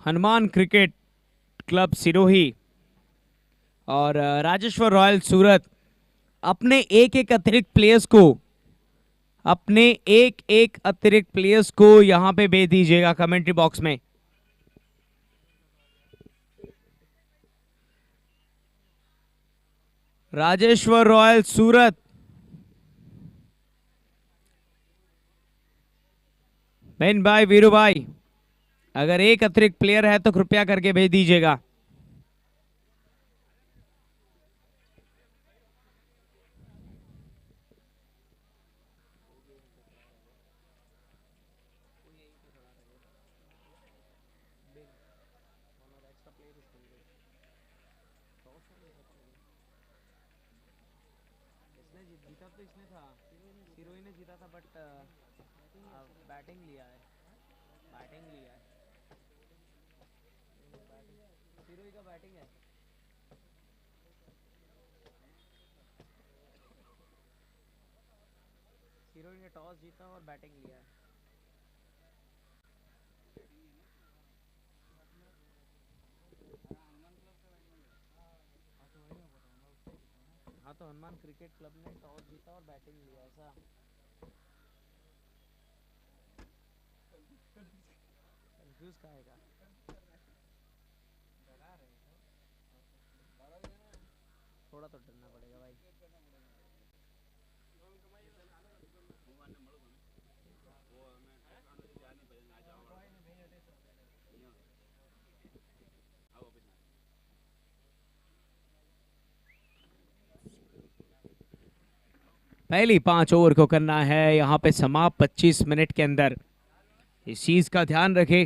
Hanuman cricket club Sirohi और Rajeshwar Royal सूरत अपने एक एक अतिरिक्त प्लेयर्स को यहां पे भेज दीजिएगा कमेंट्री बॉक्स में। राजेश्वर रॉयल सूरत, बेन भाई, वीरू भाई, अगर एक अतिरिक्त प्लेयर है तो कृपया करके भेज दीजिएगा। जीता तो इसने था, सिरोही ने जीता था, बट बैटिंग लिया है, सिरोही का बैटिंग है। सिरोही ने टॉस जीता और बैटिंग लिया है। हाँ तो हनुमान क्रिकेट क्लब ने टॉस जीता और बैटिंग लिया, ऐसा। कंफ्यूज का आएगा, थोड़ा तो डरना पड़ेगा भाई। पहली 5 ओवर को करना है यहाँ पे समाप्त 25 मिनट के अंदर। इस चीज का ध्यान रखें।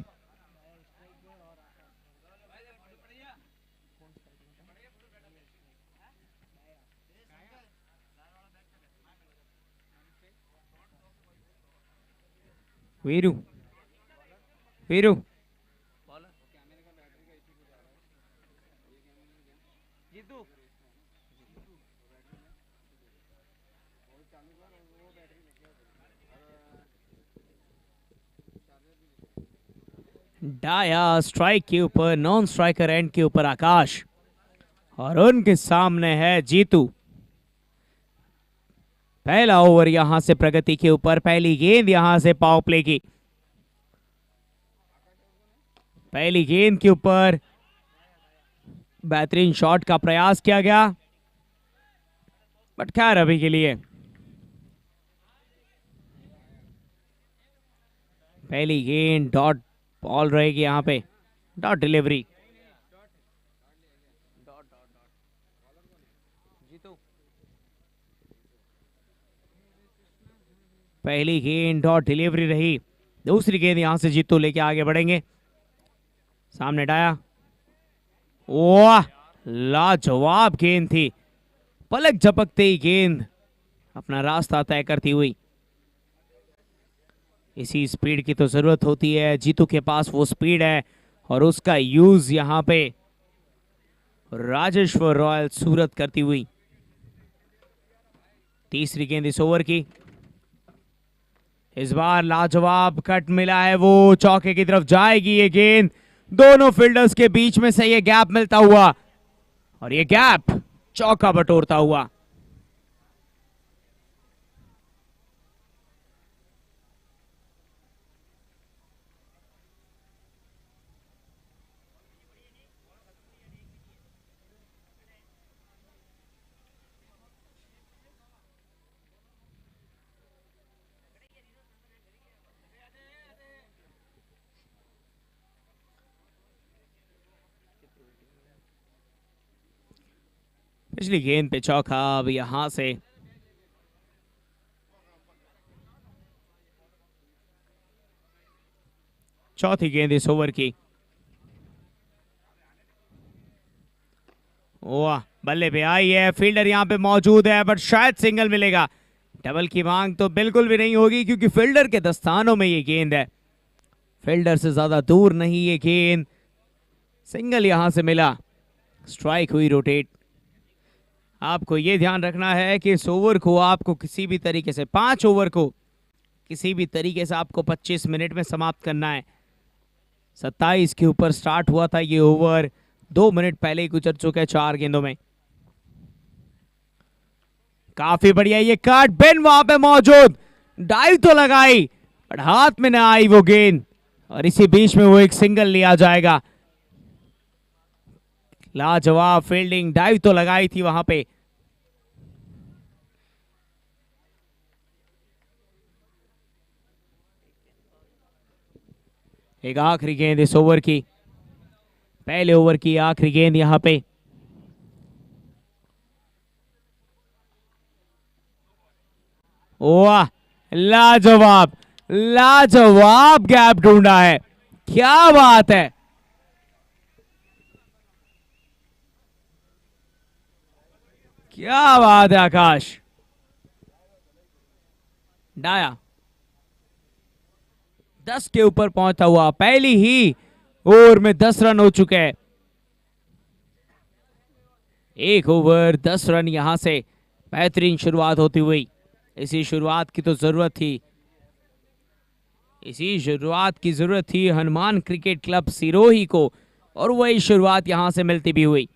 वीरू, वीरू, डाया स्ट्राइक के ऊपर, नॉन स्ट्राइकर एंड के ऊपर आकाश, और उनके सामने है जीतू। पहला ओवर यहां से प्रगति के ऊपर, पहली गेंद यहां से पावर प्ले की। पहली गेंद के ऊपर बेहतरीन शॉट का प्रयास किया गया, बट खैर अभी के लिए पहली गेंद डॉट बॉल रहेगी, यहां पे डॉट डिलीवरी। पहली गेंद डॉट डिलीवरी रही, दूसरी गेंद यहां से जीतू लेके आगे बढ़ेंगे। सामने डाया, वाह लाजवाब गेंद थी, पलक झपकते ही गेंद अपना रास्ता तय करती हुई। इसी स्पीड की तो जरूरत होती है, जीतू के पास वो स्पीड है और उसका यूज यहां पे राजेश्वर रॉयल सूरत करती हुई। तीसरी गेंद इस ओवर की, इस बार लाजवाब कट मिला है, वो चौके की तरफ जाएगी ये गेंद, दोनों फील्डर्स के बीच में से ये गैप मिलता हुआ और ये गैप चौका बटोरता हुआ। पिछली गेंद पे चौका, अब यहां से चौथी गेंद इस ओवर की, वाह बल्ले पे आई है, फील्डर यहां पे मौजूद है, बट शायद सिंगल मिलेगा। डबल की मांग तो बिल्कुल भी नहीं होगी क्योंकि फील्डर के दस्तानों में ये गेंद है, फील्डर से ज्यादा दूर नहीं ये गेंद। सिंगल यहां से मिला, स्ट्राइक हुई रोटेट। आपको ये ध्यान रखना है कि इस ओवर को आपको किसी भी तरीके से, 5 ओवर को किसी भी तरीके से आपको 25 मिनट में समाप्त करना है। 27 के ऊपर स्टार्ट हुआ था ये ओवर, 2 मिनट पहले ही गुजर चुका है 4 गेंदों में। काफी बढ़िया ये कट, बिन वहां पे मौजूद, डाइव तो लगाई बट हाथ में ना आई वो गेंद, और इसी बीच में वो एक सिंगल लिया जाएगा। लाजवाब फील्डिंग, डाइव तो लगाई थी वहां पे। एक आखिरी गेंद इस ओवर की, पहले ओवर की आखिरी गेंद यहां पे। वाह, लाजवाब लाजवाब गैप ढूंढा है, क्या बात है। क्या बात है आकाश। डाया 10 के ऊपर पहुंचता हुआ, पहली ही ओवर में 10 रन हो चुके हैं। 1 ओवर 10 रन, यहां से बेहतरीन शुरुआत होती हुई। इसी शुरुआत की तो जरूरत थी, इसी शुरुआत की जरूरत थी हनुमान क्रिकेट क्लब सिरोही को, और वही शुरुआत यहां से मिलती भी हुई।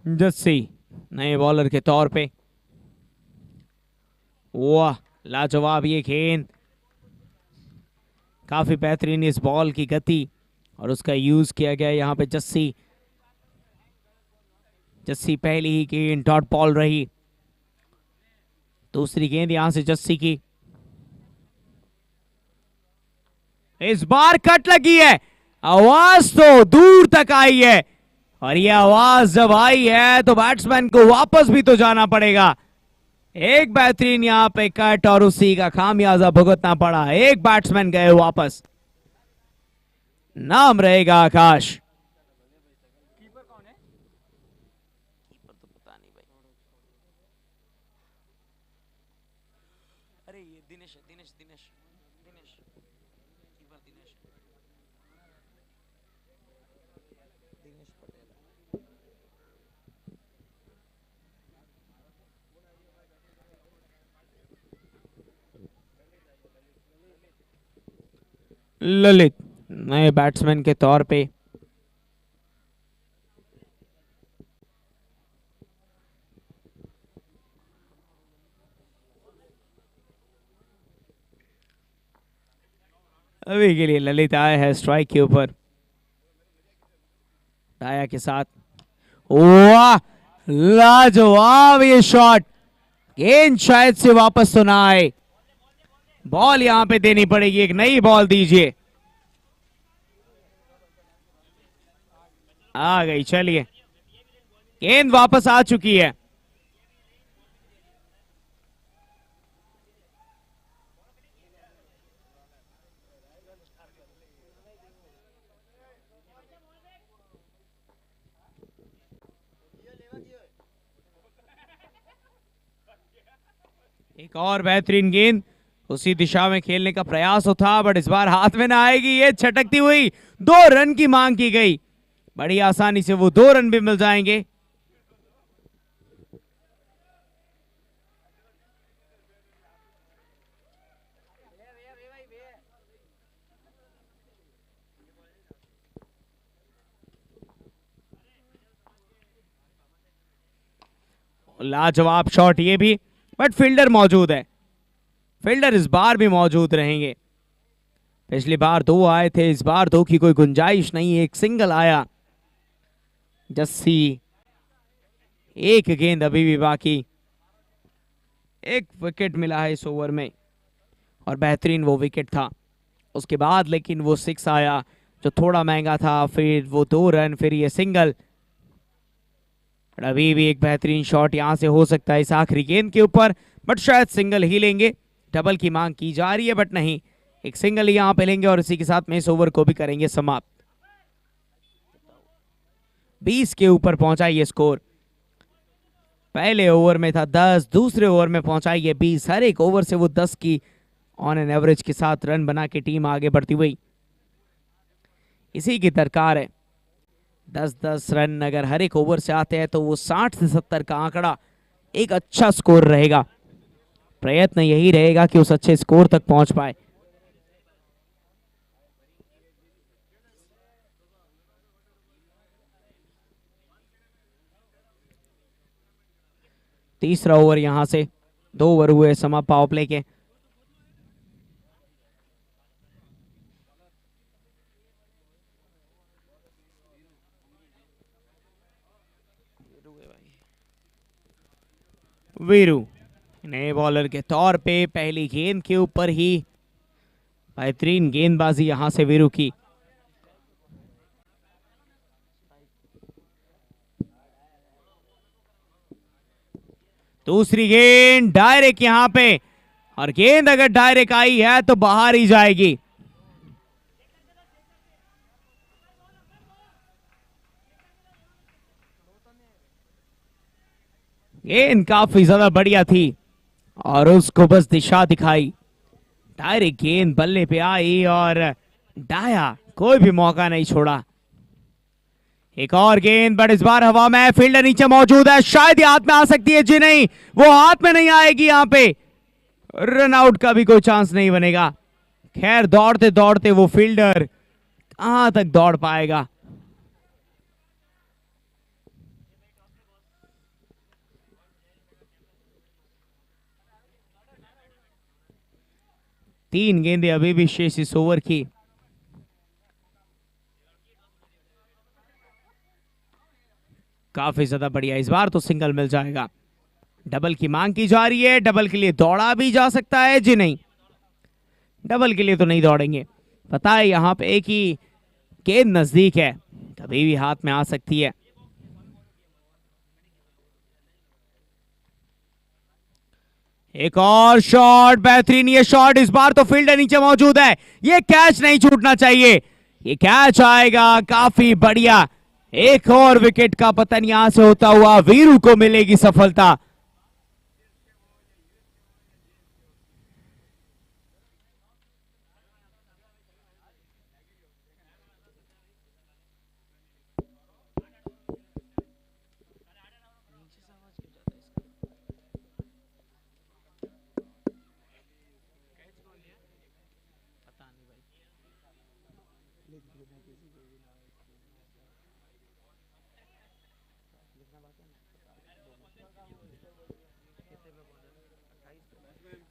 जस्सी नए बॉलर के तौर पे। वाह, लाजवाब ये गेंद, काफी बेहतरीन इस बॉल की गति और उसका यूज किया गया यहां पे। जस्सी पहली ही गेंद डॉट बॉल रही, दूसरी गेंद यहां से जस्सी की। इस बार कट लगी है, आवाज तो दूर तक आई है, और ये आवाज जब आई है तो बैट्समैन को वापस भी तो जाना पड़ेगा। एक बेहतरीन यहां पे कट और उसी का खामियाजा भुगतना पड़ा, एक बैट्समैन गए वापस। नाम रहेगा आकाश। कीपर कौन है? कीपर तो पता नहीं भाई। अरे ये दिनेश कीपर दिनेश। ललित नए बैट्समैन के तौर पे। अभी के लिए ललित आए हैं स्ट्राइक के ऊपर डाया के साथ। वाह, लाजवाब ये शॉट, गेंद शायद से वापस तो ना आए, बॉल यहां पे देनी पड़ेगी, एक नई बॉल दीजिए। आ गई, चलिए गेंद वापस आ चुकी है। एक और बेहतरीन गेंद, उसी दिशा में खेलने का प्रयास था बट इस बार हाथ में ना आएगी, ये छटकती हुई 2 रन की मांग की गई, बड़ी आसानी से वो 2 रन भी मिल जाएंगे। लाजवाब शॉट ये भी, बट फील्डर मौजूद है, फील्डर इस बार भी मौजूद रहेंगे। पिछली बार 2 आए थे, इस बार 2 की कोई गुंजाइश नहीं, एक सिंगल आया। जस्सी, एक गेंद अभी भी बाकी, एक विकेट मिला है इस ओवर में, और बेहतरीन वो विकेट था। उसके बाद लेकिन वो 6 आया जो थोड़ा महंगा था, फिर वो 2 रन, फिर ये सिंगल। अभी भी एक बेहतरीन शॉट यहां से हो सकता है इस आखिरी गेंद के ऊपर, बट शायद सिंगल ही लेंगे। डबल की मांग की जा रही है बट नहीं, एक सिंगल ही यहां पे लेंगे और इसी के साथ में इस ओवर को भी करेंगे समाप्त। 20 के ऊपर पहुंचा ये स्कोर, पहले ओवर में था 10, दूसरे ओवर में पहुंचा ये 20, हर एक ओवर से वो 10 की ऑन एन एवरेज के साथ रन बना के टीम आगे बढ़ती हुई। इसी की दरकार है। 10-10 रन अगर हर एक ओवर से आते हैं तो वो 60 से 70 का आंकड़ा एक अच्छा स्कोर रहेगा। प्रयत्न यही रहेगा कि उस अच्छे स्कोर तक पहुंच पाए। तीसरा ओवर यहां से 2 ओवर हुए समाप्त पावर प्ले के। वीरू नए बॉलर के तौर पे पहली गेंद के ऊपर ही बेहतरीन गेंदबाजी यहां से वीरू की। दूसरी गेंद डायरेक्ट यहां पे, और गेंद अगर डायरेक्ट आई है तो बाहर ही जाएगी। गेंद काफी ज्यादा बढ़िया थी और उसको बस दिशा दिखाई। डायरेक्ट गेंद बल्ले पे आई और डाया कोई भी मौका नहीं छोड़ा। एक और गेंद, बट इस बार हवा में, फील्डर नीचे मौजूद है, शायद ये हाथ में आ सकती है। जी नहीं, वो हाथ में नहीं आएगी। यहां पे रन आउट का भी कोई चांस नहीं बनेगा। खैर दौड़ते दौड़ते वो फील्डर कहां तक दौड़ पाएगा। तीन गेंदें अभी भी शेष इस ओवर की। काफी ज्यादा बढ़िया, इस बार तो सिंगल मिल जाएगा। डबल की मांग की जा रही है, डबल के लिए दौड़ा भी जा सकता है। जी नहीं, डबल के लिए तो नहीं दौड़ेंगे। पता है यहां पे एक ही गेंद नजदीक है, कभी भी हाथ में आ सकती है। एक और शॉट, बेहतरीन ये शॉट, इस बार तो फील्डर नीचे मौजूद है। ये कैच नहीं छूटना चाहिए, ये कैच आएगा। काफी बढ़िया, एक और विकेट का पतन यहां से होता हुआ वीरू को मिलेगी सफलता।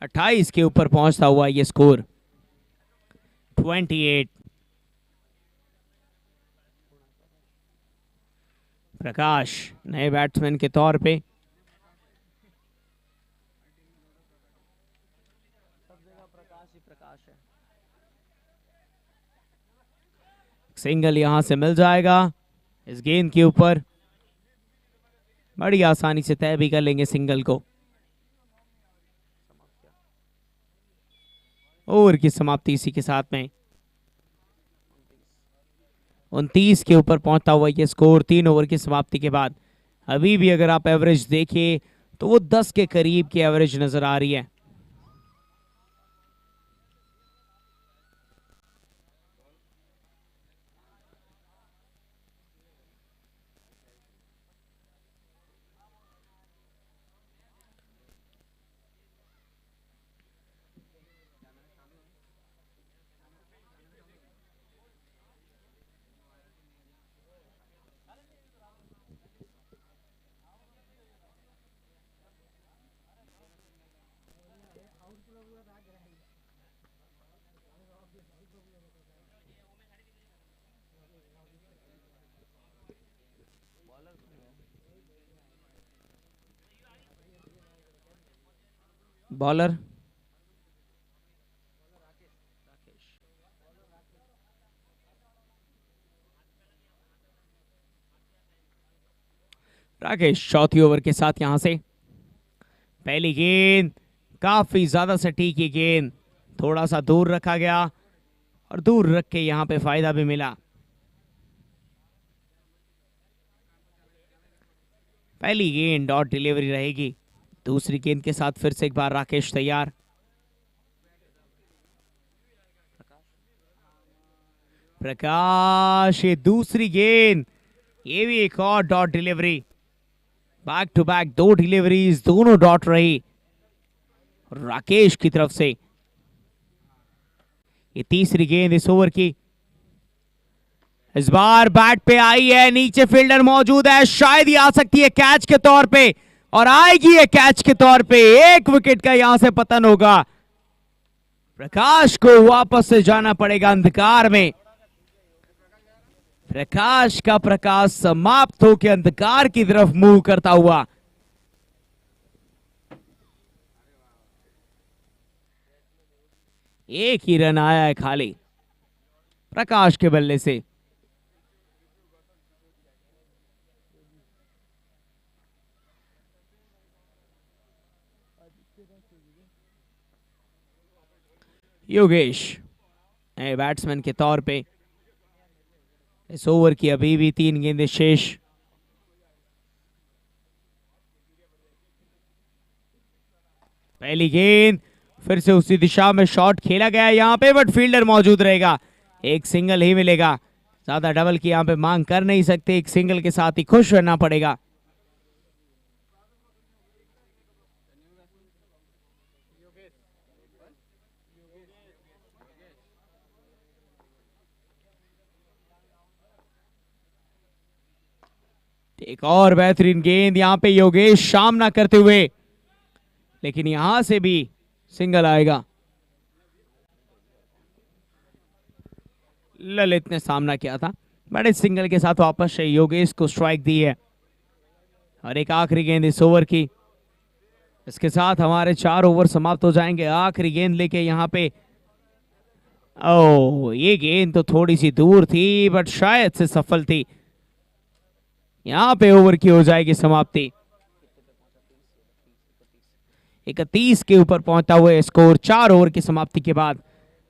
अट्ठाईस के ऊपर पहुंचता हुआ ये स्कोर 28। प्रकाश नए बैट्समैन के तौर पे सिंगल यहां से मिल जाएगा। इस गेंद के ऊपर बड़ी आसानी से तय भी कर लेंगे सिंगल को। ओवर की समाप्ति इसी के साथ में 29 के ऊपर पहुंचता हुआ ये स्कोर 3 ओवर की समाप्ति के बाद। अभी भी अगर आप एवरेज देखिए तो वो 10 के करीब की एवरेज नजर आ रही है। बॉलर राकेश चौथी ओवर के साथ यहां से पहली गेंद, काफी ज्यादा सटीक ये गेंद, थोड़ा सा दूर रखा गया और दूर रख के यहां पे फायदा भी मिला। पहली गेंद डॉट डिलीवरी रहेगी। दूसरी गेंद के साथ फिर से एक बार राकेश तैयार। प्रकाश, ये दूसरी गेंद, ये भी एक और dot delivery. Back to back 2 deliveries, दोनों डॉट रही राकेश की तरफ से। ये तीसरी गेंद इस ओवर की, इस बार बैट पे आई है, नीचे फील्डर मौजूद है, शायद ही आ सकती है कैच के तौर पे, और आएगी है कैच के तौर पे। 1 विकेट का यहां से पतन होगा। प्रकाश को वापस से जाना पड़ेगा अंधकार में। प्रकाश का प्रकाश समाप्त होकर अंधकार की तरफ मूव करता हुआ। एक ही रन आया है खाली प्रकाश के बल्ले से। योगेश नए बैट्समैन के तौर पे। इस ओवर की अभी भी 3 गेंदें शेष। पहली गेंद, फिर से उसी दिशा में शॉट खेला गया यहां पे, बट फील्डर मौजूद रहेगा। एक सिंगल ही मिलेगा, ज्यादा डबल की यहां पे मांग कर नहीं सकते, एक सिंगल के साथ ही खुश रहना पड़ेगा। एक और बेहतरीन गेंद यहां पे योगेश सामना करते हुए, लेकिन यहां से भी सिंगल आएगा। ललित ने सामना किया था, बड़े सिंगल के साथ वापस से योगेश को स्ट्राइक दी है। और एक आखिरी गेंद इस ओवर की, इसके साथ हमारे 4 ओवर समाप्त हो जाएंगे। आखिरी गेंद लेके यहां पे, ओ ये गेंद तो थोड़ी सी दूर थी, बट शायद से सफल थी। यहां पे ओवर की हो जाएगी समाप्ति। 31 के ऊपर पहुंचता हुआ स्कोर 4 ओवर की समाप्ति के बाद।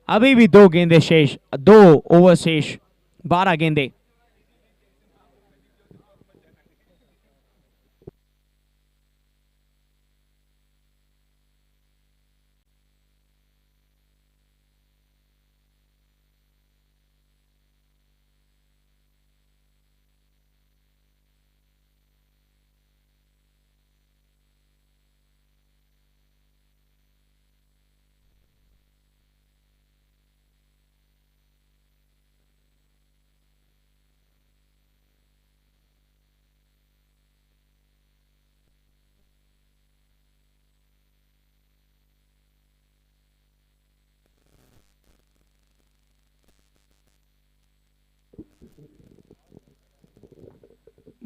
अभी भी 2 गेंदें शेष, 2 ओवर शेष, 12 गेंदें।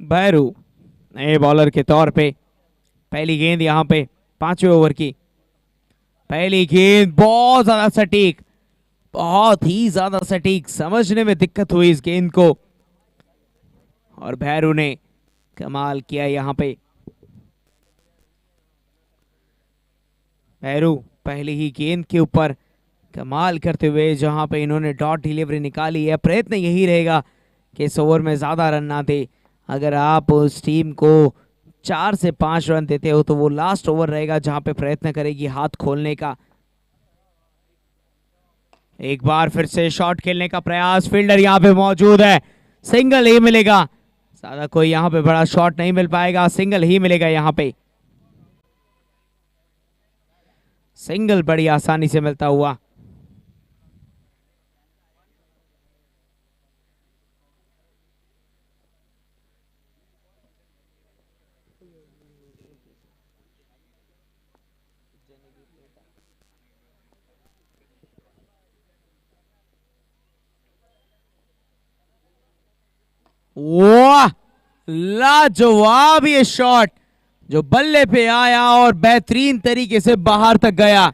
भैरू नए बॉलर के तौर पे। पहली गेंद यहां पे 5वें ओवर की। पहली गेंद बहुत ज्यादा सटीक, बहुत ही ज्यादा सटीक, समझने में दिक्कत हुई इस गेंद को, और भैरू ने कमाल किया यहां पे। भैरू पहली ही गेंद के ऊपर कमाल करते हुए जहां पे इन्होंने डॉट डिलीवरी निकाली है। प्रयत्न यही रहेगा कि इस ओवर में ज्यादा रन ना दे। अगर आप उस टीम को 4 से 5 रन देते हो तो वो लास्ट ओवर रहेगा जहां पे प्रयत्न करेगी हाथ खोलने का। एक बार फिर से शॉट खेलने का प्रयास, फील्डर यहां पे मौजूद है, सिंगल ही मिलेगा। ज्यादा कोई यहां पे बड़ा शॉट नहीं मिल पाएगा, सिंगल ही मिलेगा यहां पे। सिंगल बड़ी आसानी से मिलता हुआ। वाह, लाजवाब ये शॉट जो बल्ले पे आया और बेहतरीन तरीके से बाहर तक गया।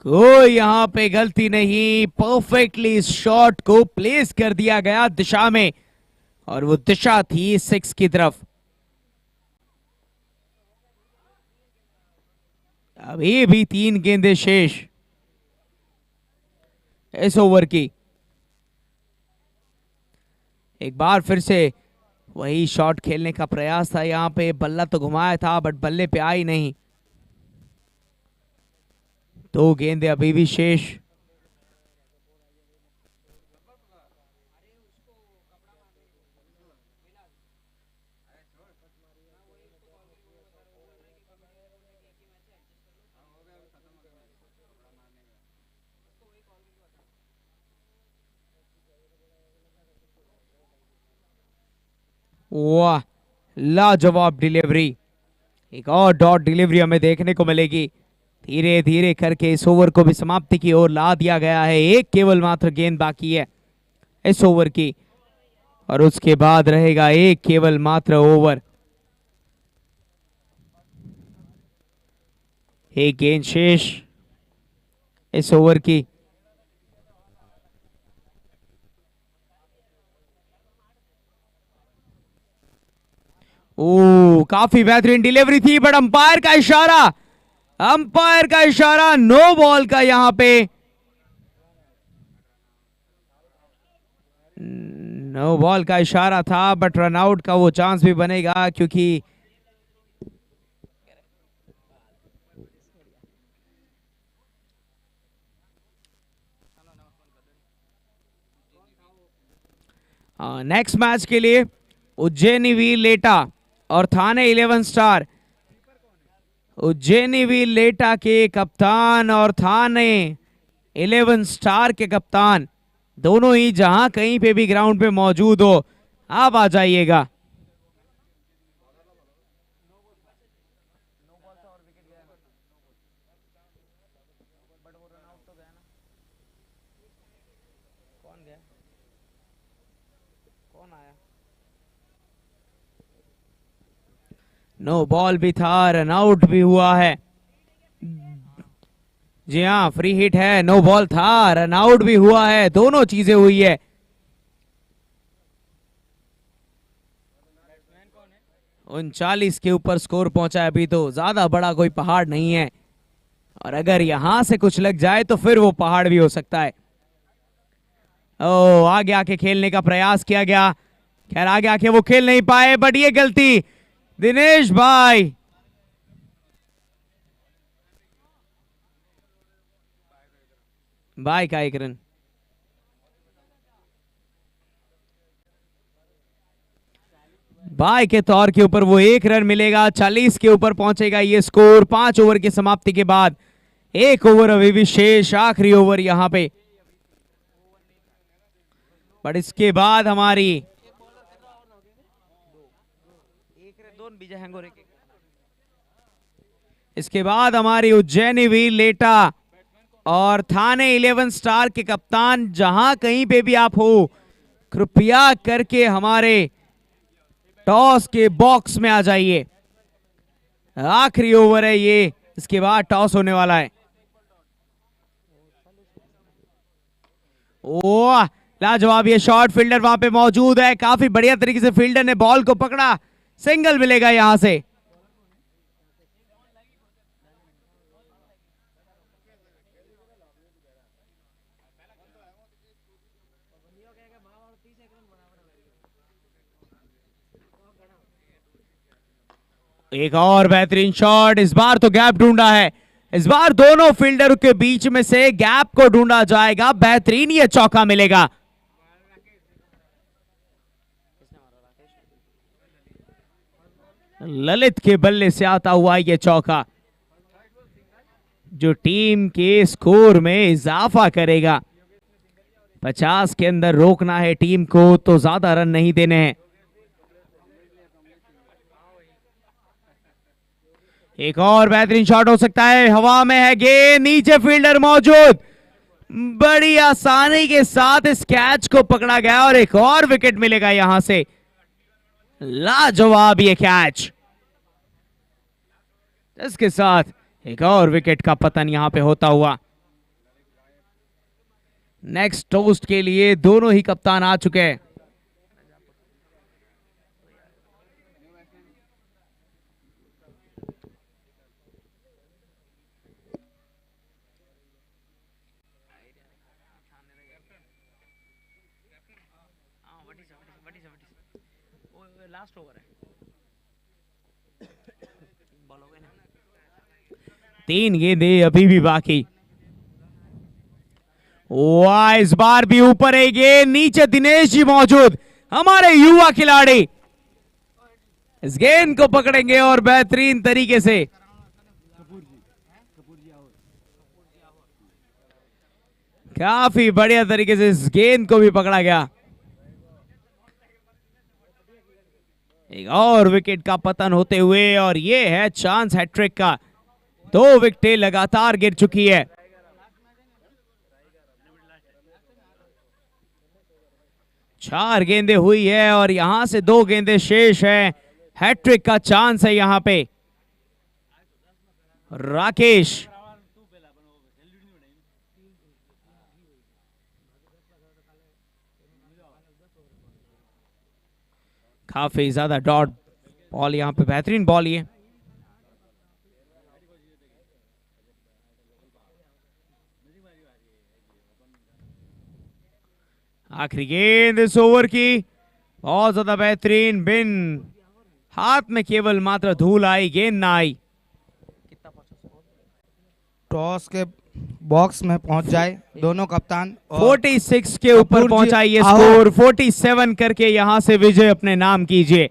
कोई यहां पे गलती नहीं, परफेक्टली इस शॉट को प्लेस कर दिया गया दिशा में, और वो दिशा थी 6 की तरफ। अभी भी 3 गेंदें शेष इस ओवर की। एक बार फिर से वही शॉट खेलने का प्रयास था यहां पे, बल्ला तो घुमाया था बट बल्ले पे आई नहीं। 2 गेंदें अभी भी शेष। वाह, लाजवाब डिलीवरी। एक और डॉट डिलीवरी हमें देखने को मिलेगी। धीरे धीरे करके इस ओवर को भी समाप्ति की ओर ला दिया गया है। एक केवल मात्र गेंद बाकी है इस ओवर की, और उसके बाद रहेगा एक केवल मात्र ओवर। एक गेंद शेष इस ओवर की। ओ, काफी बेहतरीन डिलीवरी थी, बट अंपायर का इशारा, अंपायर का इशारा, नो बॉल का यहां पे। नो बॉल का इशारा था, बट रनआउट का वो चांस भी बनेगा, क्योंकि नेक्स्ट मैच के लिए उज्जैनी वीर लेटा और थाने 11 स्टार। उज्जैनी वीर लेटा के कप्तान और थाने 11 स्टार के कप्तान दोनों ही जहां कहीं पे भी ग्राउंड पे मौजूद हो, आप आ जाइएगा। नो बॉल भी था, रन आउट भी हुआ है। जी हाँ, फ्री हिट है, नो बॉल था, रन आउट भी हुआ है, दोनों चीजें हुई है। उनचालीस के ऊपर स्कोर पहुंचा है अभी, तो ज्यादा बड़ा कोई पहाड़ नहीं है, और अगर यहां से कुछ लग जाए तो फिर वो पहाड़ भी हो सकता है। ओ, आगे आके खेलने का प्रयास किया गया, खैर आगे आके वो खेल नहीं पाए, बट ये गलती दिनेश भाई। भाई का एक रन। बाय के तौर के ऊपर वो एक रन मिलेगा। 40 के ऊपर पहुंचेगा ये स्कोर 5 ओवर की समाप्ति के बाद। एक ओवर अभी भी शेष, आखिरी ओवर यहां पे, बट इसके बाद हमारी उज्जैनी वीर लेटा और थाने 11 स्टार के कप्तान, जहां कहीं पे भी आप हो, कृपया करके हमारे टॉस के बॉक्स में आ जाइए। आखिरी ओवर है ये, इसके बाद टॉस होने वाला है। ओह, लाजवाब ये शॉट, फील्डर वहां पे मौजूद है, काफी बढ़िया तरीके से फील्डर ने बॉल को पकड़ा, सिंगल मिलेगा यहां से। एक और बेहतरीन शॉट, इस बार तो गैप ढूंढा है, इस बार दोनों फील्डर के बीच में से गैप को ढूंढा जाएगा, बेहतरीन ये चौका मिलेगा। ललित के बल्ले से आता हुआ ये चौका, जो टीम के स्कोर में इजाफा करेगा। 50 के अंदर रोकना है टीम को, तो ज्यादा रन नहीं देने हैं। एक और बेहतरीन शॉट हो सकता है, हवा में है गेंद, नीचे फील्डर मौजूद, बड़ी आसानी के साथ इस कैच को पकड़ा गया और एक और विकेट मिलेगा यहां से। लाजवाब ये कैच, इसके साथ एक और विकेट का पतन यहां पे होता हुआ। नेक्स्ट टोस्ट के लिए दोनों ही कप्तान आ चुके हैं। लास्ट ओवर है, 3 गेंदें अभी भी बाकी। वाह, इस बार भी ऊपर है गेंद, नीचे दिनेश जी मौजूद, हमारे युवा खिलाड़ी इस गेंद को पकड़ेंगे और बेहतरीन तरीके से काफी बढ़िया तरीके से इस गेंद को भी पकड़ा गया। एक और विकेट का पतन होते हुए, और ये है चांस हैट्रिक का। 2 विकेटें लगातार गिर चुकी है। चार गेंदें हुई है और यहां से 2 गेंदें शेष है। हैट्रिक का चांस है यहां पे। राकेश काफी ज्यादा डॉट बॉल, यहां पे बेहतरीन बॉल ये। आखिरी गेंद इस ओवर की, बहुत ज्यादा बेहतरीन। बिन हाथ में केवल मात्र धूल आई, गेंद ना आई। टॉस के बॉक्स में पहुंच जाए दोनों कप्तान। 46 के ऊपर पहुंचा ये स्कोर। 47 करके यहां से विजय अपने नाम कीजिए।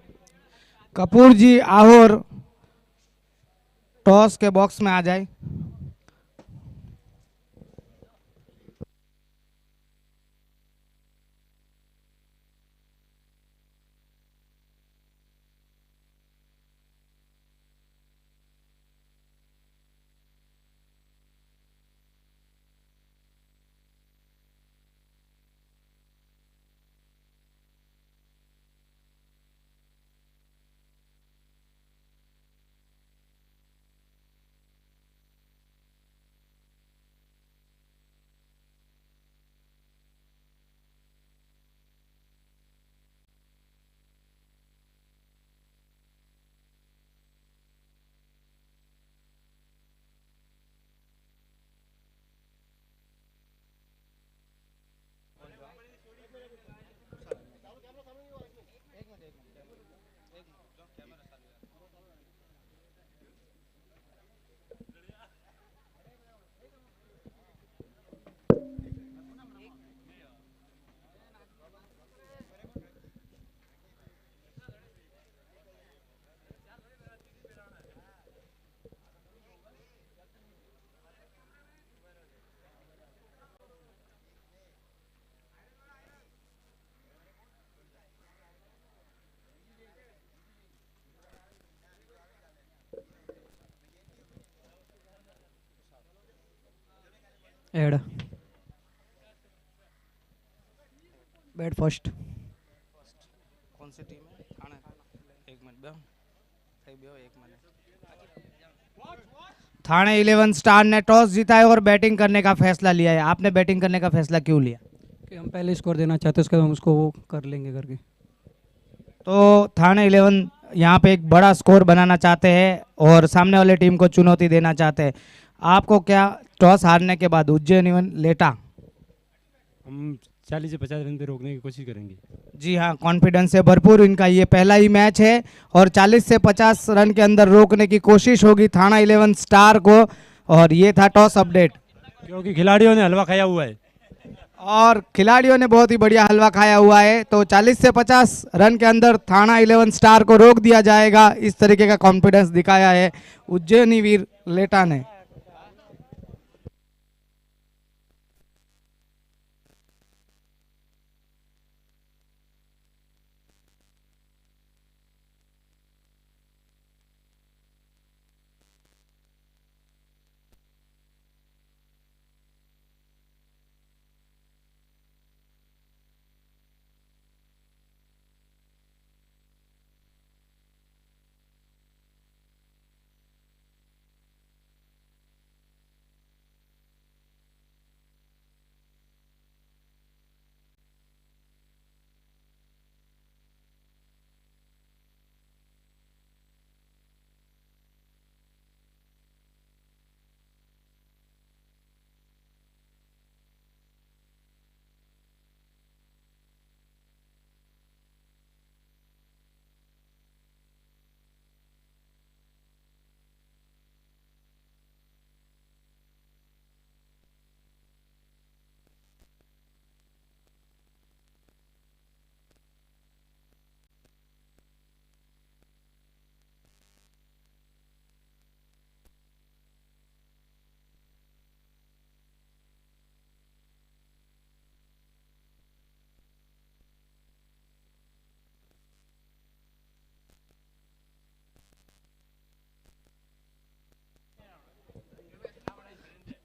कपूर जी आहोर टॉस के बॉक्स में आ जाए। एड बैट फर्स्ट। कौन सी टीम है? थाना। एक मिनट थाने 11 स्टार ने टॉस जीता है और बैटिंग करने का फैसला लिया है। आपने बैटिंग करने का फैसला क्यों लिया? कि हम पहले स्कोर देना चाहते हैं, उसके बाद हम उसको वो कर लेंगे करके। तो थाने 11 यहाँ पे एक बड़ा स्कोर बनाना चाहते हैं और सामने वाले टीम को चुनौती देना चाहते हैं। आपको क्या टॉस हारने के बाद उज्जैन इवन लेटा? हम 40 से 50 रन पे रोकने की कोशिश करेंगे। जी हाँ, कॉन्फिडेंस से भरपूर इनका ये पहला ही मैच है और 40 से 50 रन के अंदर रोकने की कोशिश होगी थाना 11 स्टार को। और ये था टॉस अपडेट, क्योंकि खिलाड़ियों ने हलवा खाया हुआ है और खिलाड़ियों ने बहुत ही बढ़िया हलवा खाया हुआ है। तो 40 से 50 रन के अंदर थाना 11 स्टार को रोक दिया जाएगा, इस तरीके का कॉन्फिडेंस दिखाया है उज्जैनी वीर लेटा ने।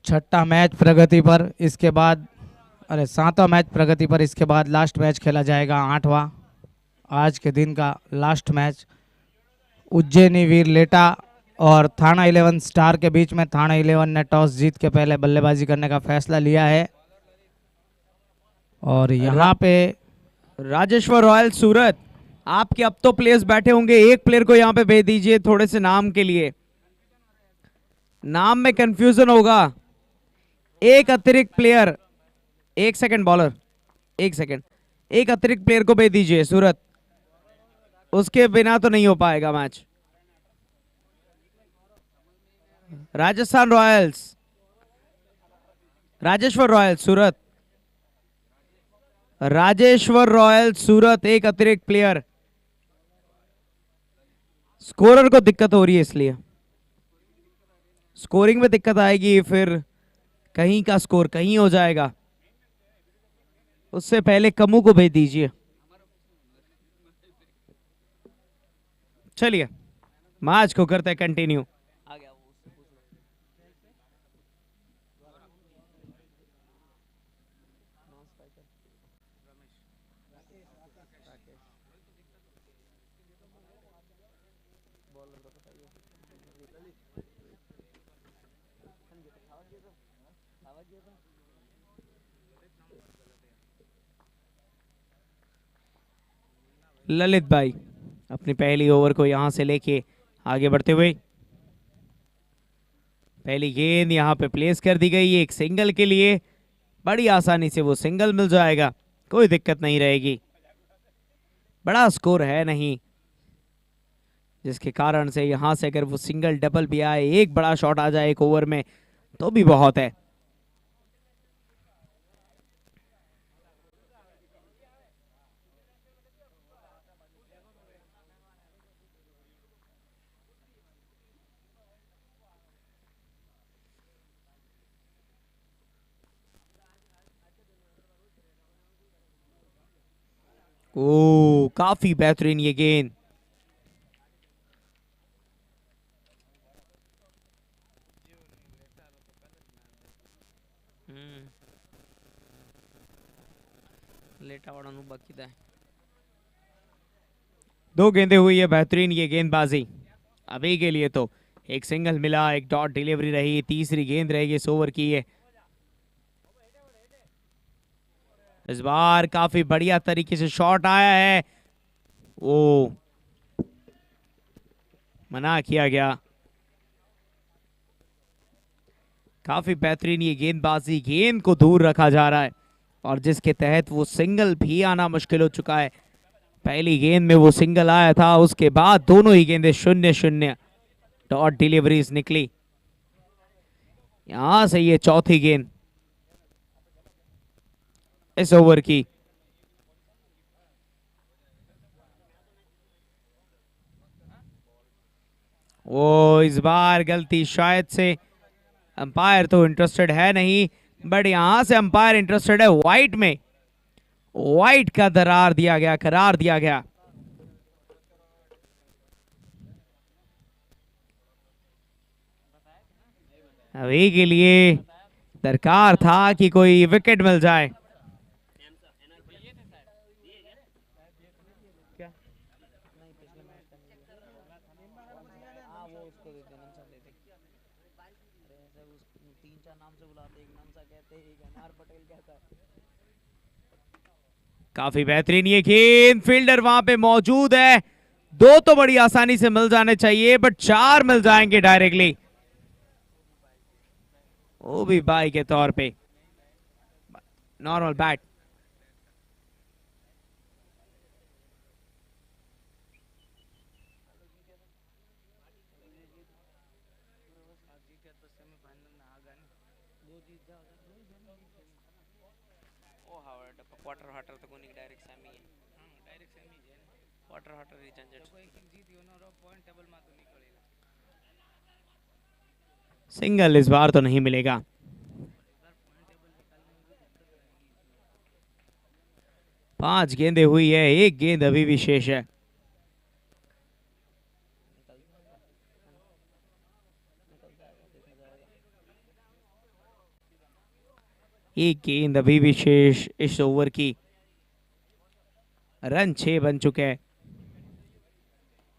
छठा मैच प्रगति पर, इसके बाद सातवां मैच प्रगति पर, इसके बाद लास्ट मैच खेला जाएगा, आठवां आज के दिन का लास्ट मैच उज्जैनी वीर लेटा और थाना 11 स्टार के बीच में। थाना 11 ने टॉस जीत के पहले बल्लेबाजी करने का फैसला लिया है और यहाँ पे राजेश्वर रॉयल सूरत, आपके अब तो प्लेयर्स बैठे होंगे, एक प्लेयर को यहाँ पे भेज दीजिए थोड़े से नाम के लिए, नाम में कंफ्यूजन होगा। एक अतिरिक्त प्लेयर, एक सेकंड बॉलर, एक सेकंड, एक अतिरिक्त प्लेयर को भेज दीजिए सूरत, उसके बिना तो नहीं हो पाएगा match. Rajasthan Royals, Rajeshwar Royal Surat, Rajeshwar Royal Surat, एक अतिरिक्त प्लेयर। स्कोरर को दिक्कत हो रही है, इसलिए स्कोरिंग में दिक्कत आएगी, फिर कहीं का स्कोर कहीं हो जाएगा। उससे पहले कमू को भेज दीजिए। चलिए मैच को करते हैं कंटिन्यू। ललित भाई अपनी पहली ओवर को यहां से लेके आगे बढ़ते हुए, पहली गेंद यहां पे प्लेस कर दी गई एक सिंगल के लिए, बड़ी आसानी से वो सिंगल मिल जाएगा, कोई दिक्कत नहीं रहेगी। बड़ा स्कोर है नहीं, जिसके कारण से यहां से अगर वो सिंगल डबल भी आए, एक बड़ा शॉट आ जाए एक ओवर में तो भी बहुत है। ओ काफी बेहतरीन ये गेंद, दो गेंदें हुई है बेहतरीन ये गेंदबाजी अभी के लिए। तो एक सिंगल मिला, एक डॉट डिलीवरी रही, तीसरी गेंद रहेगी इस ओवर की ये। इस बार काफी बढ़िया तरीके से शॉट आया है, ओ मना किया गया। काफी बेहतरीन ये गेंदबाजी, गेंद को दूर रखा जा रहा है और जिसके तहत वो सिंगल भी आना मुश्किल हो चुका है। पहली गेंद में वो सिंगल आया था, उसके बाद दोनों ही गेंदें 0-0 डॉट डिलीवरीज निकली। यहां से ये चौथी गेंद इस ओवर की। वो इस बार गलती शायद से, अंपायर तो इंटरेस्टेड है नहीं, बट यहां से अंपायर इंटरेस्टेड है वाइट में, वाइट का करार दिया गया। अभी के लिए दरकार था कि कोई विकेट मिल जाए। काफी बेहतरीन ये गेंद, फील्डर वहां पे मौजूद है, दो तो बड़ी आसानी से मिल जाने चाहिए बट चार मिल जाएंगे डायरेक्टली, वो भी बाई के तौर पे, नॉर्मल बैट। क्वार्टर हाटर तक उन्हीं डायरेक्ट सेमी है, डायरेक्ट सेमी है, क्वार्टर हाटर ही झंझट, कोई जीत यो ना पॉइंट टेबल में तो निकलेगा। सिंगल इस बार तो नहीं मिलेगा। पांच गेंदें हुई है, एक गेंद अभी भी शेष है। एक गेंद अभी भी शेष इस ओवर की। रन 6 बन चुके हैं।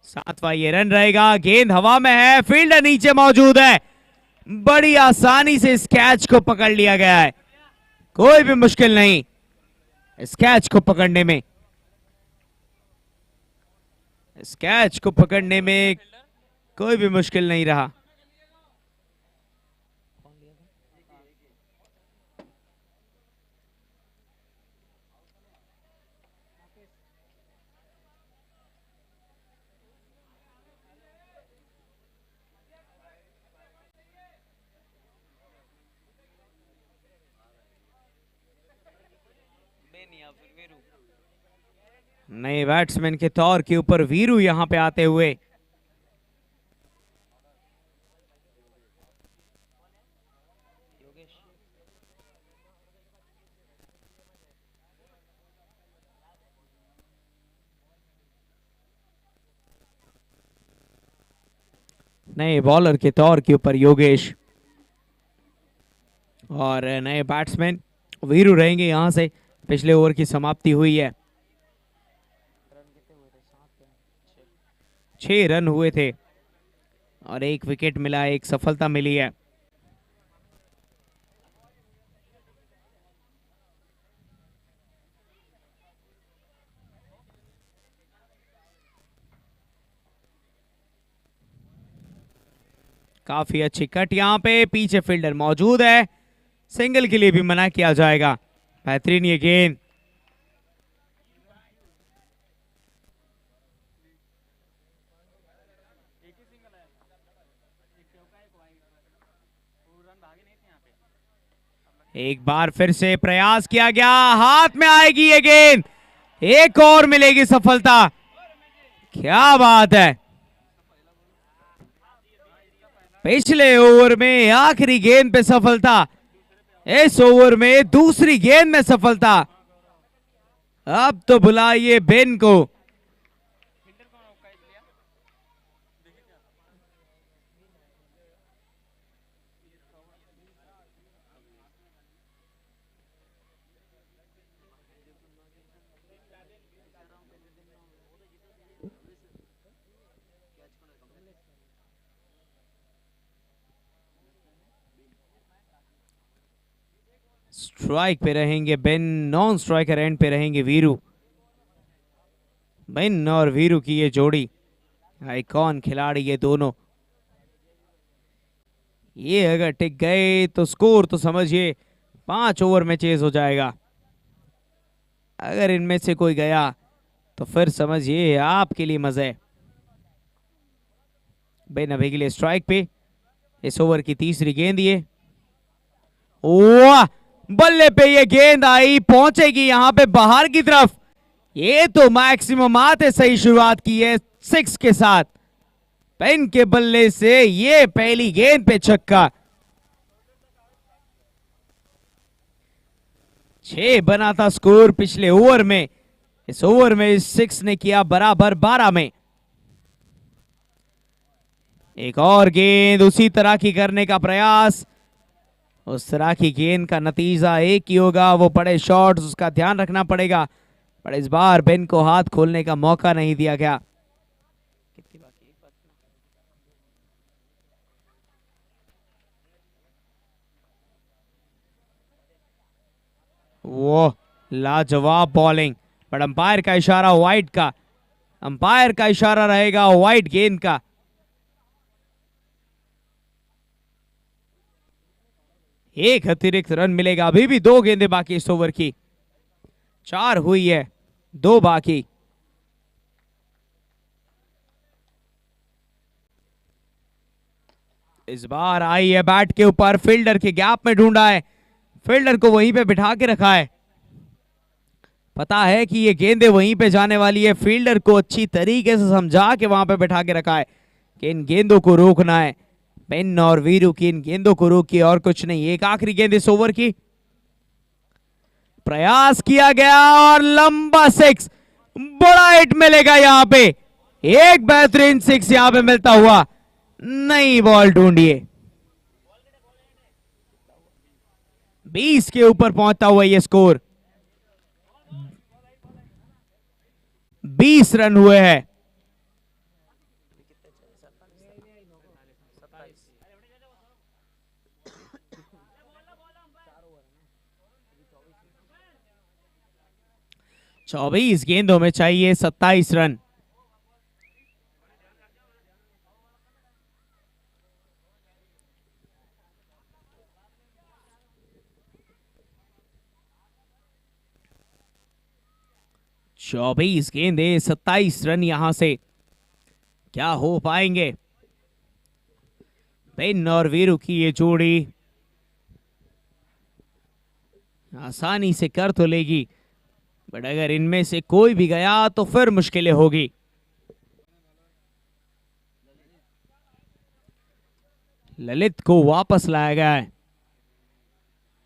7वां ये रन रहेगा। गेंद हवा में है, फील्डर नीचे मौजूद है। बड़ी आसानी से इस कैच को पकड़ लिया गया है, कोई भी मुश्किल नहीं इस कैच को पकड़ने में। इस कैच को पकड़ने में कोई भी मुश्किल नहीं रहा। नए बैट्समैन के तौर के ऊपर वीरू यहां पे आते हुए। नए बॉलर के तौर के ऊपर योगेश और नए बैट्समैन वीरू रहेंगे यहां से। पिछले ओवर की समाप्ति हुई है। 6 रन हुए थे और 1 विकेट मिला, 1 सफलता मिली है। काफी अच्छी कट यहां पे, पीछे फील्डर मौजूद है। सिंगल के लिए भी मना किया जाएगा। बेहतरीन ये गेंद। एक बार फिर से प्रयास किया गया, हाथ में आएगी ये गेंद, एक और मिलेगी सफलता। क्या बात है, पिछले ओवर में आखिरी गेंद पे सफलता, इस ओवर में दूसरी गेंद में सफलता। अब तो बुलाइए बेन को। स्ट्राइक पे रहेंगे बेन, नॉन स्ट्राइकर एंड पे रहेंगे वीरू। बेन और वीरू की ये जोड़ी आइकॉन खिलाड़ी ये दोनों, ये अगर टिक गए तो स्कोर तो समझिए 5 ओवर में चेज हो जाएगा। अगर इनमें से कोई गया तो फिर समझिए आपके लिए मजे। बेन अभी के लिए स्ट्राइक पे, इस ओवर की तीसरी गेंद ये। वाह, बल्ले पे ये गेंद आई, पहुंचेगी यहां पे बाहर की तरफ। ये तो मैक्सिमम आते सही शुरुआत की है 6 के साथ। पेन के बल्ले से ये पहली गेंद पे छक्का। 6 बना था स्कोर पिछले ओवर में, इस ओवर में 6 ने किया बराबर 12 में। एक और गेंद उसी तरह की करने का प्रयास। उस तरह की गेंद का नतीजा एक ही होगा, वो बड़े शॉट्स, उसका ध्यान रखना पड़ेगा। पर इस बार बेन को हाथ खोलने का मौका नहीं दिया गया। वो लाजवाब बॉलिंग, पर अंपायर का इशारा वाइड का, अंपायर का इशारा रहेगा वाइड गेंद का। एक अतिरिक्त रन मिलेगा। अभी भी 2 गेंदें बाकी इस ओवर की, 4 हुई है, 2 बाकी। इस बार आई है बैट के ऊपर, फील्डर के गैप में ढूंढा है, फील्डर को वहीं पे बिठा के रखा है। पता है कि ये गेंदें वहीं पे जाने वाली है, फील्डर को अच्छी तरीके से समझा के वहां पे बिठा के रखा है कि इन गेंदों को रोकना है। पेन और वीरू की इन गेंदों को रोकिए और कुछ नहीं। एक आखिरी गेंद इस ओवर की, प्रयास किया गया और लंबा 6, बड़ा हिट मिलेगा यहां पे। एक बेहतरीन 6 यहां पे मिलता हुआ। नई बॉल ढूंढिए, 20 के ऊपर पहुंचता हुआ ये स्कोर। 20 रन हुए हैं। चौबीस गेंदों में चाहिए 27 रन। चौबीस गेंदे 27 रन यहां से क्या हो पाएंगे? बेन और वीरू की ये जोड़ी आसानी से कर तो लेगी, बट अगर इनमें से कोई भी गया तो फिर मुश्किलें होगी। ललित को वापस लाया गया है।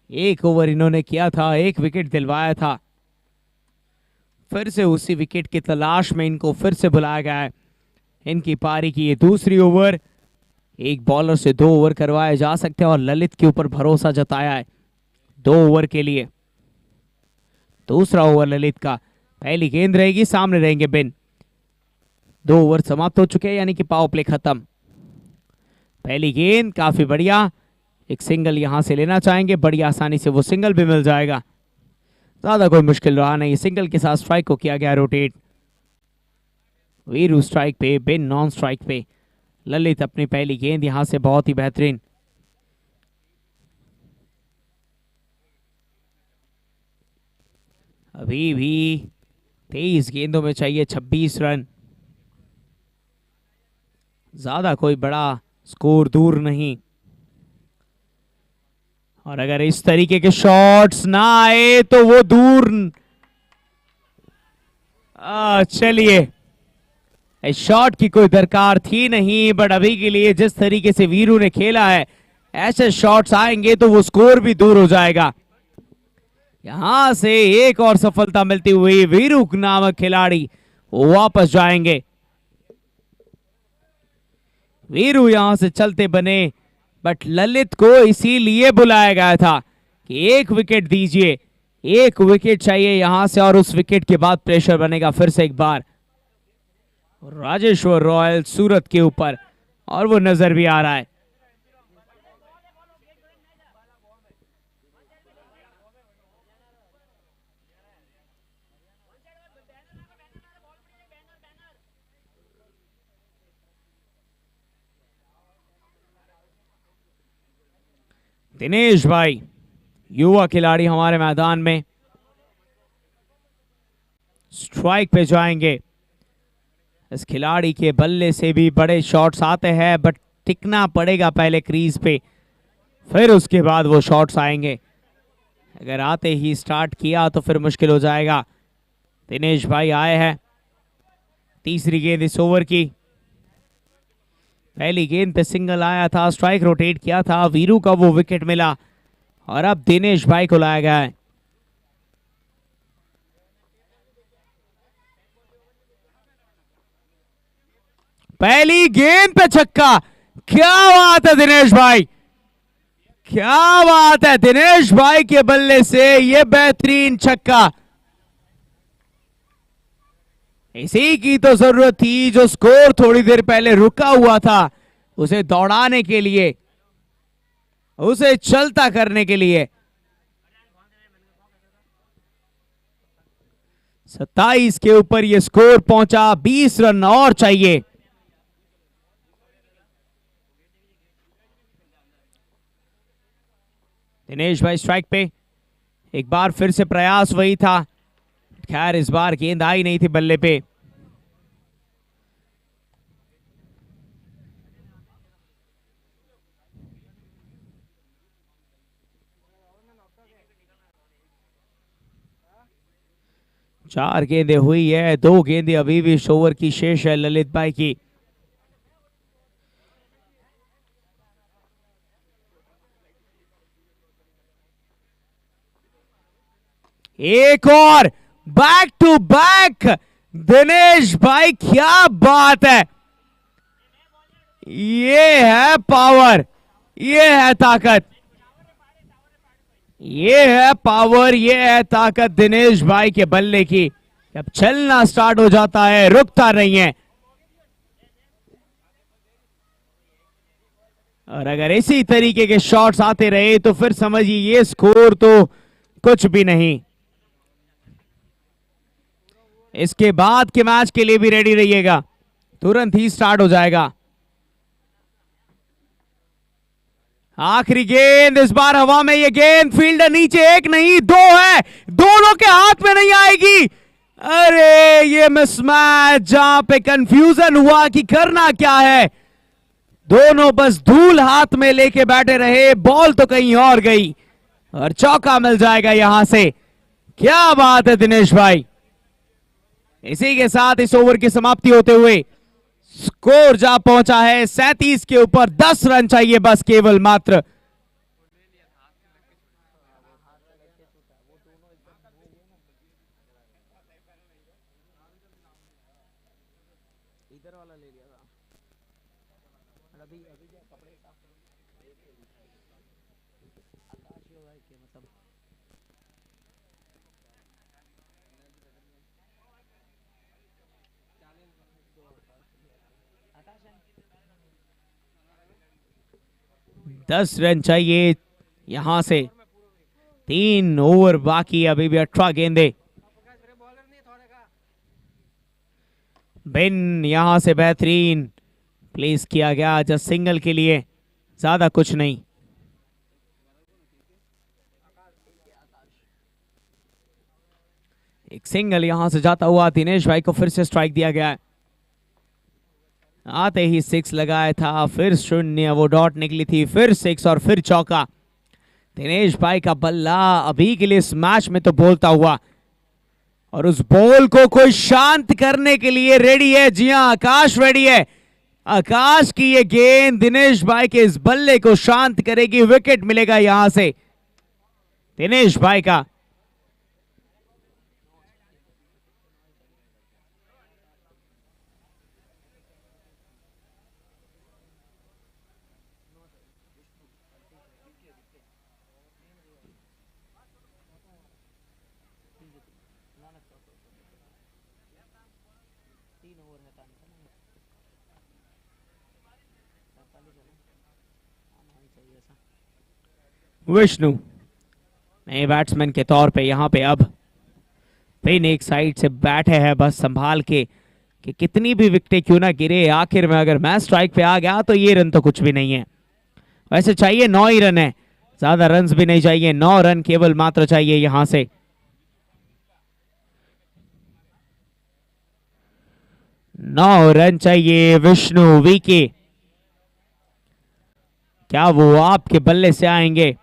एक ओवर इन्होंने किया था, एक विकेट दिलवाया था, फिर से उसी विकेट की तलाश में इनको फिर से बुलाया गया है। इनकी पारी की ये दूसरी ओवर, एक बॉलर से 2 ओवर करवाए जा सकते हैं और ललित के ऊपर भरोसा जताया है 2 ओवर के लिए। दूसरा ओवर ललित का, पहली गेंद रहेगी, सामने रहेंगे बिन। 2 ओवर समाप्त हो चुके हैं, यानी कि पावर प्ले खत्म। पहली गेंद काफी बढ़िया, एक सिंगल यहां से लेना चाहेंगे, बड़ी आसानी से वो सिंगल भी मिल जाएगा, ज्यादा कोई मुश्किल रहा नहीं। सिंगल के साथ स्ट्राइक को किया गया रोटेट। वीरू स्ट्राइक पे, बिन नॉन स्ट्राइक पे। ललित अपनी पहली गेंद यहां से बहुत ही बेहतरीन। अभी भी 23 गेंदों में चाहिए 26 रन, ज्यादा कोई बड़ा स्कोर दूर नहीं। और अगर इस तरीके के शॉट्स ना आए तो वो दूर। चलिए, इस शॉट की कोई दरकार थी नहीं, बट अभी के लिए जिस तरीके से वीरू ने खेला है, ऐसे शॉट्स आएंगे तो वो स्कोर भी दूर हो जाएगा। यहां से एक और सफलता मिलती हुई वीरू नामक खिलाड़ी वापस जाएंगे। वीरू यहां से चलते बने, बट ललित को इसीलिए बुलाया गया था कि एक विकेट दीजिए, एक विकेट चाहिए यहां से, और उस विकेट के बाद प्रेशर बनेगा फिर से एक बार राजेश्वर रॉयल सूरत के ऊपर, और वो नजर भी आ रहा है। दिनेश भाई युवा खिलाड़ी हमारे मैदान में स्ट्राइक पे जाएंगे। इस खिलाड़ी के बल्ले से भी बड़े शॉट्स आते हैं, बट टिकना पड़ेगा पहले क्रीज पे, फिर उसके बाद वो शॉट्स आएंगे। अगर आते ही स्टार्ट किया तो फिर मुश्किल हो जाएगा। दिनेश भाई आए हैं। तीसरी गेंद इस ओवर की, पहली गेंद पे सिंगल आया था, स्ट्राइक रोटेट किया था, वीरू का वो विकेट मिला, और अब दिनेश भाई को लाया गया है। पहली गेंद पे छक्का, क्या बात है दिनेश भाई, क्या बात है दिनेश भाई के बल्ले से ये बेहतरीन छक्का। इसी की तो जरूरत थी, जो स्कोर थोड़ी देर पहले रुका हुआ था उसे दौड़ाने के लिए, उसे चलता करने के लिए। 27 के ऊपर ये स्कोर पहुंचा, 20 रन और चाहिए। दिनेश भाई स्ट्राइक पे, एक बार फिर से प्रयास वही था, खैर इस बार गेंद आई नहीं थी बल्ले पे। चार गेंदें हुई है, 2 गेंदें अभी भी इस ओवर की शेष है ललित भाई की। एक और बैक टू बैक, दिनेश भाई क्या बात है, ये है पावर, ये है ताकत, ये है पावर, ये है ताकत दिनेश भाई के बल्ले की। जब चलना स्टार्ट हो जाता है रुकता नहीं है। और अगर इसी तरीके के शॉट्स आते रहे तो फिर समझिए ये स्कोर तो कुछ भी नहीं। इसके बाद के मैच के लिए भी रेडी रहिएगा, तुरंत ही स्टार्ट हो जाएगा। आखिरी गेंद, इस बार हवा में ये गेंद, फील्डर नीचे, एक नहीं दो है, दोनों के हाथ में नहीं आएगी। अरे ये मिसमैच, जहां पे कंफ्यूजन हुआ कि करना क्या है। दोनों बस धूल हाथ में लेके बैठे रहे, बॉल तो कहीं और गई और चौका मिल जाएगा यहां से। क्या बात है दिनेश भाई। इसी के साथ इस ओवर की समाप्ति होते हुए स्कोर जा पहुंचा है 37 के ऊपर। 10 रन चाहिए बस केवल मात्र। दस रन चाहिए यहां से, 3 ओवर बाकी, अभी भी 18 गेंदे। बिन यहां से बेहतरीन प्लेस किया गया जस्ट सिंगल के लिए, ज्यादा कुछ नहीं। एक सिंगल यहां से जाता हुआ दिनेश भाई को फिर से स्ट्राइक दिया गया है। आते ही 6 लगाया था, फिर 0, वो डॉट निकली थी, फिर 6 और फिर चौका। दिनेश भाई का बल्ला अभी के लिए इस मैच में तो बोलता हुआ, और उस बॉल को कोई शांत करने के लिए रेडी है। जी हां, आकाश रेडी है। आकाश की ये गेंद दिनेश भाई के इस बल्ले को शांत करेगी, विकेट मिलेगा यहां से दिनेश भाई का। विष्णु नए बैट्समैन के तौर पे यहां पे अब पिन एक साइड से बैठे हैं बस संभाल के कि कितनी भी विकेटें क्यों ना गिरे, आखिर में अगर मैच स्ट्राइक पे आ गया तो ये रन तो कुछ भी नहीं है। वैसे चाहिए 9 ही रन है, ज्यादा रन भी नहीं चाहिए, 9 रन केवल मात्र चाहिए यहां से। नौ रन चाहिए विष्णु वीके। क्या वो आपके बल्ले से आएंगे?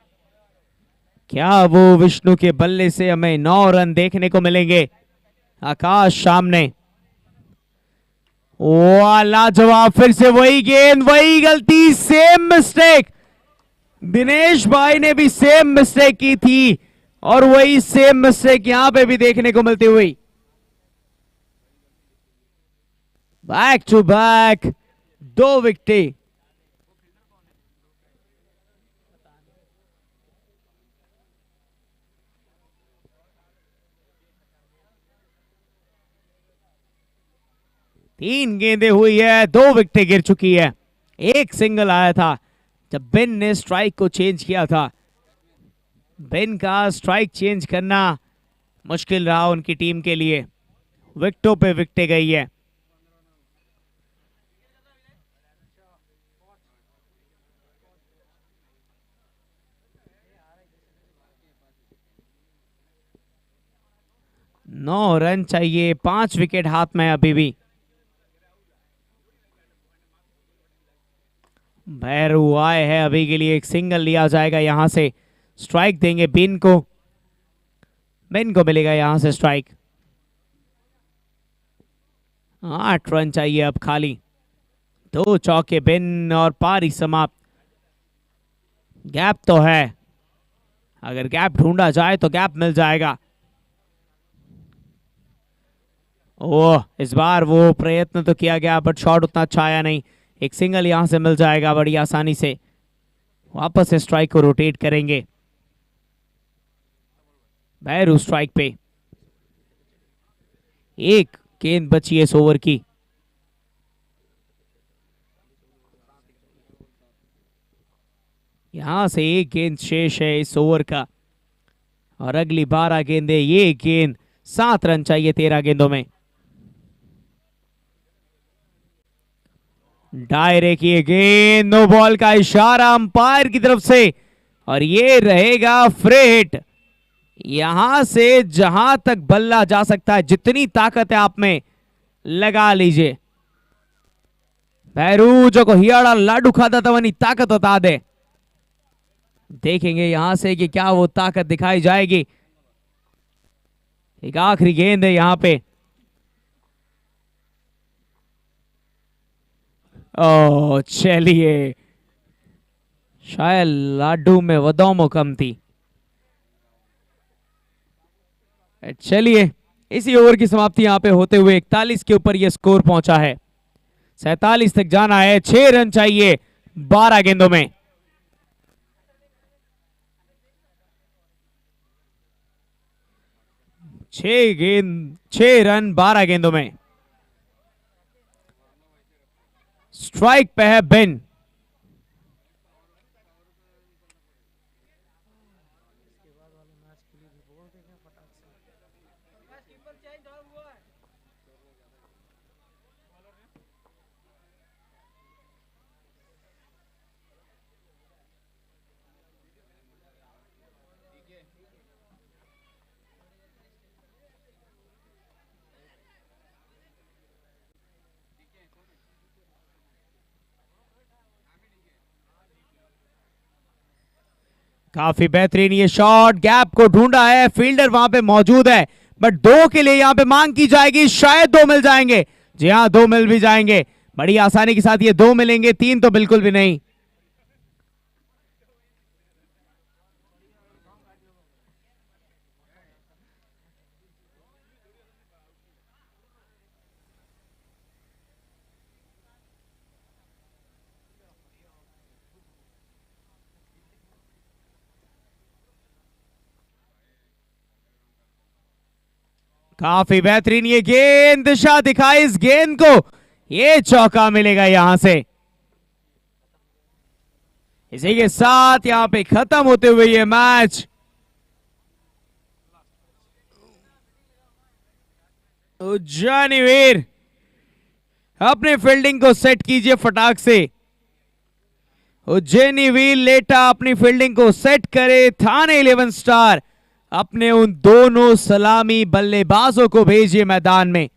क्या वो विष्णु के बल्ले से हमें 9 रन देखने को मिलेंगे? आकाश सामने, वाह लाजवाब, फिर से वही गेंद, वही गलती, सेम मिस्टेक। दिनेश भाई ने भी सेम मिस्टेक की थी और वही सेम मिस्टेक यहां पे भी देखने को मिलती हुई। बैक टू बैक 2 विकेटें। तीन गेंदें हुई है, 2 विकेटें गिर चुकी है। एक सिंगल आया था जब बेन ने स्ट्राइक को चेंज किया था। बेन का स्ट्राइक चेंज करना मुश्किल रहा उनकी टीम के लिए। विकेटों पे विकेटें गई है। नौ रन चाहिए, 5 विकेट हाथ में अभी भी। भैरू आए है अभी के लिए, एक सिंगल लिया जाएगा यहां से, स्ट्राइक देंगे बिन को। बिन को मिलेगा यहां से स्ट्राइक। 8 रन चाहिए अब खाली, 2 चौके बिन और पारी समाप्त। गैप तो है, अगर गैप ढूंढा जाए तो गैप मिल जाएगा। ओह, इस बार वो प्रयत्न तो किया गया बट शॉट उतना अच्छा आया नहीं। एक सिंगल यहां से मिल जाएगा बड़ी आसानी से। वापस से स्ट्राइक को रोटेट करेंगे। भैरू स्ट्राइक पे, एक गेंद बची है इस ओवर की। यहां से एक गेंद शेष है इस ओवर का और अगली 12 गेंदें, ये गेंद 7 रन चाहिए 13 गेंदों में। डायरे की ये गेंद, नो बॉल का इशारा अंपायर की तरफ से और ये रहेगा फ्री हिट। यहां से जहां तक बल्ला जा सकता है, जितनी ताकत है आप में लगा लीजिए। भैरू जो को हियाड़ा लाडू खाता था वनी ताकत बता दे। देखेंगे यहां से कि क्या वो ताकत दिखाई जाएगी। एक आखिरी गेंद है यहां पे। ओ चलिए, शायद लाडू में वदोमो कम थी। चलिए, इसी ओवर की समाप्ति यहां पे होते हुए 41 के ऊपर यह स्कोर पहुंचा है। 47 तक जाना है, 6 रन चाहिए 12 गेंदों में। छह रन 12 गेंदों में। स्ट्राइक पे है बेन। काफी बेहतरीन ये शॉट, गैप को ढूंढा है, फील्डर वहां पे मौजूद है, बट 2 के लिए यहां पे मांग की जाएगी, शायद 2 मिल जाएंगे। जी हां, 2 मिल भी जाएंगे बड़ी आसानी के साथ। ये 2 मिलेंगे, 3 तो बिल्कुल भी नहीं। काफी बेहतरीन ये गेंद, दिशा दिखाई इस गेंद को, ये चौका मिलेगा यहां से। इसी के साथ यहां पे खत्म होते हुए ये मैच। उज्जैनी वीर अपने फील्डिंग को सेट कीजिए फटाक से। उज्जैनी वीर लेटा अपनी फील्डिंग को सेट करे। थाने 11 स्टार अपने उन दोनों सलामी बल्लेबाजों को भेजिए मैदान में।